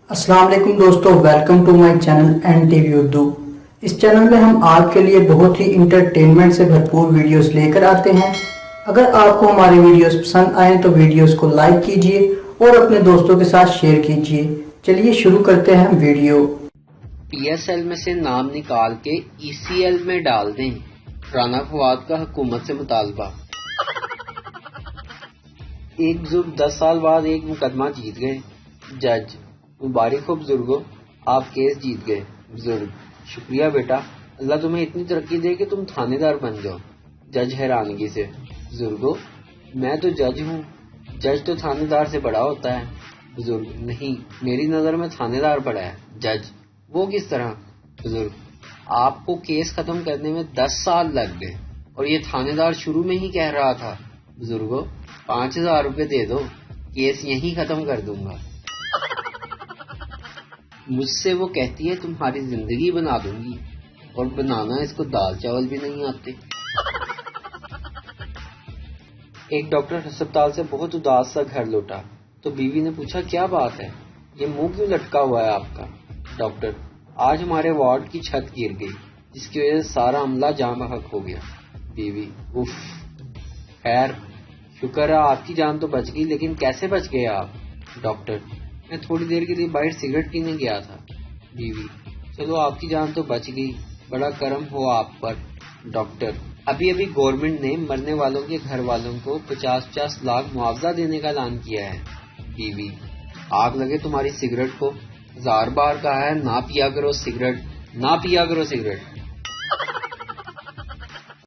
अस्सलाम वालेकुम दोस्तों, welcome to my channel N TV Urdu. इस चैनल में हम आपके लिए बहुत ही इंटरटेनमेंट से भरपूर वीडियोस लेकर आते हैं। अगर आपको हमारे वीडियोस पसंद आए तो वीडियोस को लाइक कीजिए और अपने दोस्तों के साथ शेयर कीजिए। चलिए शुरू करते हैं वीडियो। PSL में से नाम निकाल के ECL में डाल दें, राना फवाद का हुकूमत से मुतालबा। एक बुजुर्ग 10 साल बाद एक मुकदमा जीत गए। जज: मुबारक हो बुजुर्गो, आप केस जीत गए। बुजुर्ग: शुक्रिया बेटा, अल्लाह तुम्हें इतनी तरक्की दे कि तुम थानेदार बन जाओ। जज हैरानगी से: बुजुर्गो, मैं तो जज हूँ, जज तो थानेदार से बड़ा होता है। बुजुर्ग: नहीं, मेरी नजर में थानेदार बड़ा है। जज: वो किस तरह? बुजुर्ग: आपको केस खत्म करने में 10 साल लग गए और ये थानेदार शुरू में ही कह रहा था। बुजुर्गो, 5,000 रुपये दे दो, केस यहीं खत्म कर दूंगा। मुझसे वो कहती है तुम्हारी जिंदगी बना दूंगी, और बनाना इसको दाल चावल भी नहीं आते। एक डॉक्टर अस्पताल से बहुत उदास सा घर लौटा तो बीवी ने पूछा, क्या बात है, ये मुंह क्यों लटका हुआ है आपका? डॉक्टर: आज हमारे वार्ड की छत गिर गई, जिसकी वजह से सारा अमला जान बहक हो गया। बीवी: उफ, खैर शुक्र है आपकी जान तो बच गई, लेकिन कैसे बच गए आप? डॉक्टर: मैं थोड़ी देर के लिए बाहर सिगरेट पीने गया था। बीवी: चलो आपकी जान तो बच गई, बड़ा करम हो आप पर। डॉक्टर: अभी अभी गवर्नमेंट ने मरने वालों के घर वालों को 50-50 लाख मुआवजा देने का ऐलान किया है। बीवी: आग लगे तुम्हारी सिगरेट को, 1000 बार कहा है ना पिया करो सिगरेट, ना पिया करो सिगरेट।